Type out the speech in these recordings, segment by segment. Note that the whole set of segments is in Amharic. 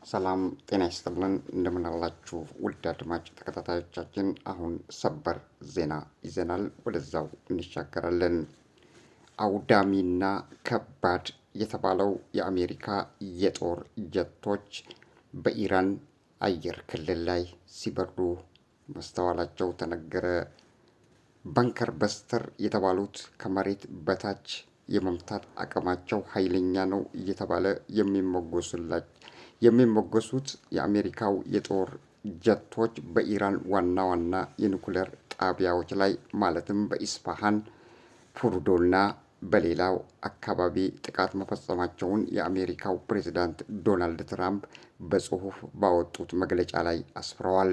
ሰላም ጤና ይስጥልን እንደምን አላችሁ ውድ አድማጭ ተከታታዮቻችን፣ አሁን ሰበር ዜና ይዘናል። ወደዛው እንሻገራለን። አውዳሚና ከባድ የተባለው የአሜሪካ የጦር ጀቶች በኢራን አየር ክልል ላይ ሲበሩ መስተዋላቸው ተነገረ። ባንከር በስተር የተባሉት ከመሬት በታች የመምታት አቅማቸው ኃይለኛ ነው እየተባለ የሚሞገሱት የአሜሪካው የጦር ጀቶች በኢራን ዋና ዋና የኒኩሌር ጣቢያዎች ላይ ማለትም በኢስፋሃን፣ ፎርዶና በሌላው አካባቢ ጥቃት መፈጸማቸውን የአሜሪካው ፕሬዝዳንት ዶናልድ ትራምፕ በጽሑፍ ባወጡት መግለጫ ላይ አስፍረዋል።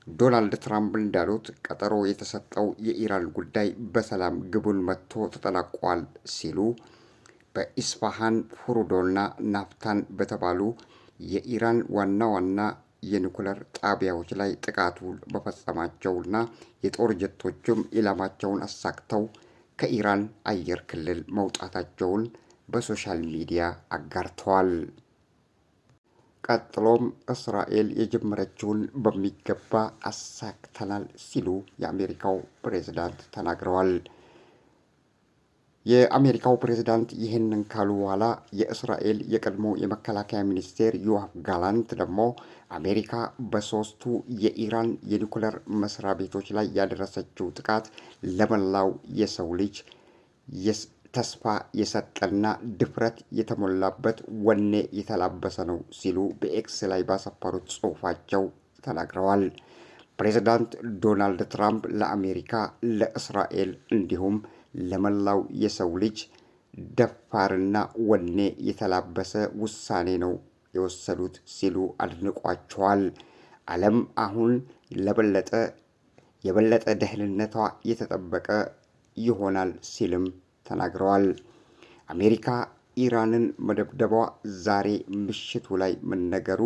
ዶናልድ ትራምፕ እንዳሉት ቀጠሮ የተሰጠው የኢራን ጉዳይ በሰላም ግቡን መጥቶ ተጠናቋል ሲሉ በኢስፋሃን፣ ፎርዶና ናፍታን በተባሉ የኢራን ዋና ዋና የኒኩሌር ጣቢያዎች ላይ ጥቃቱን መፈጸማቸውና የጦር ጀቶችም ኢላማቸውን አሳክተው ከኢራን አየር ክልል መውጣታቸውን በሶሻል ሚዲያ አጋርተዋል። ቀጥሎም እስራኤል የጀመረችውን በሚገባ አሳክተናል ሲሉ የአሜሪካው ፕሬዝዳንት ተናግረዋል። የአሜሪካው ፕሬዝዳንት ይህንን ካሉ በኋላ የእስራኤል የቀድሞ የመከላከያ ሚኒስቴር ዮአፍ ጋላንት ደግሞ አሜሪካ በሶስቱ የኢራን የኒኩሌር መስሪያ ቤቶች ላይ ያደረሰችው ጥቃት ለመላው የሰው ልጅ ተስፋ የሰጠና ድፍረት የተሞላበት ወኔ የተላበሰ ነው ሲሉ በኤክስ ላይ ባሰፈሩት ጽሑፋቸው ተናግረዋል። ፕሬዝዳንት ዶናልድ ትራምፕ ለአሜሪካ፣ ለእስራኤል እንዲሁም ለመላው የሰው ልጅ ደፋርና ወኔ የተላበሰ ውሳኔ ነው የወሰዱት ሲሉ አድንቋቸዋል። ዓለም አሁን የበለጠ ደህንነቷ የተጠበቀ ይሆናል ሲልም ተናግረዋል። አሜሪካ ኢራንን መደብደቧ ዛሬ ምሽቱ ላይ መነገሩ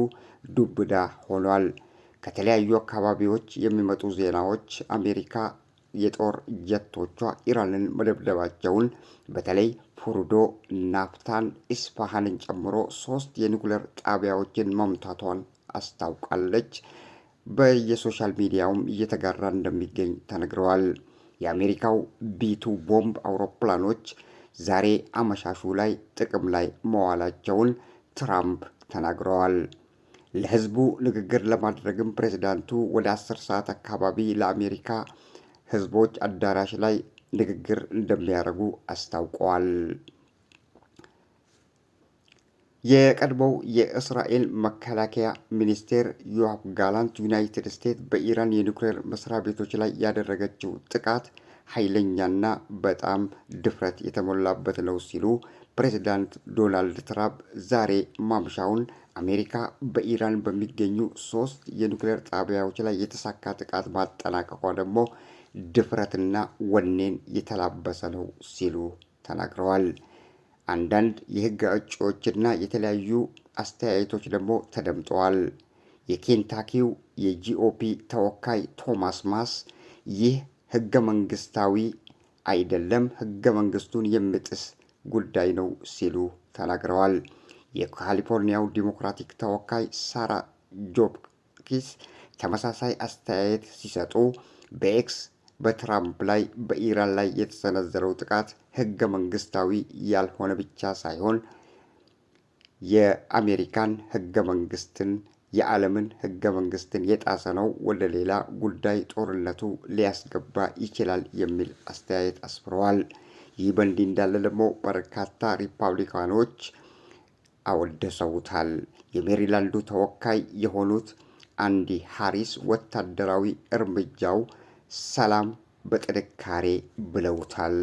ዱብዳ ሆኗል። ከተለያዩ አካባቢዎች የሚመጡ ዜናዎች አሜሪካ የጦር ጀቶቿ ኢራንን መደብደባቸውን በተለይ ፎርዶ፣ ናፍታን፣ ኢስፋሃንን ጨምሮ 3 የኒኩሌር ጣቢያዎችን መምታቷን አስታውቃለች። በየሶሻል ሚዲያውም እየተጋራ እንደሚገኝ ተነግረዋል። የአሜሪካው ቢ2 ቦምብ አውሮፕላኖች ዛሬ አመሻሹ ላይ ጥቅም ላይ መዋላቸውን ትራምፕ ተናግረዋል። ለሕዝቡ ንግግር ለማድረግም ፕሬዝዳንቱ ወደ 10 ሰዓት አካባቢ ለአሜሪካ ሕዝቦች አዳራሽ ላይ ንግግር እንደሚያደርጉ አስታውቀዋል። የቀድሞው የእስራኤል መከላከያ ሚኒስቴር ዮአፍ ጋላንት ዩናይትድ ስቴትስ በኢራን የኒኩሌር መስሪያ ቤቶች ላይ ያደረገችው ጥቃት ኃይለኛና በጣም ድፍረት የተሞላበት ነው ሲሉ ፕሬዝዳንት ዶናልድ ትራምፕ ዛሬ ማምሻውን አሜሪካ በኢራን በሚገኙ 3 የኒኩሌር ጣቢያዎች ላይ የተሳካ ጥቃት ማጠናቀቋ ደግሞ ድፍረትና ወኔን የተላበሰ ነው ሲሉ ተናግረዋል። አንዳንድ የሕግ አውጪዎችና የተለያዩ አስተያየቶች ደግሞ ተደምጠዋል። የኬንታኪው የጂኦፒ ተወካይ ቶማስ ማስ ይህ ሕገ መንግስታዊ አይደለም፣ ሕገ መንግስቱን የሚጥስ ጉዳይ ነው ሲሉ ተናግረዋል። የካሊፎርኒያው ዲሞክራቲክ ተወካይ ሳራ ጆብኪስ ተመሳሳይ አስተያየት ሲሰጡ በኤክስ በትራምፕ ላይ በኢራን ላይ የተሰነዘረው ጥቃት ሕገ መንግስታዊ ያልሆነ ብቻ ሳይሆን የአሜሪካን ሕገ መንግስትን የዓለምን ሕገ መንግስትን የጣሰ ነው፣ ወደ ሌላ ጉዳይ ጦርነቱ ሊያስገባ ይችላል የሚል አስተያየት አስፍረዋል። ይህ በእንዲህ እንዳለ ደግሞ በርካታ ሪፐብሊካኖች አወደሰውታል። የሜሪላንዱ ተወካይ የሆኑት አንዲ ሃሪስ ወታደራዊ እርምጃው ሰላም በጥንካሬ ብለውታል።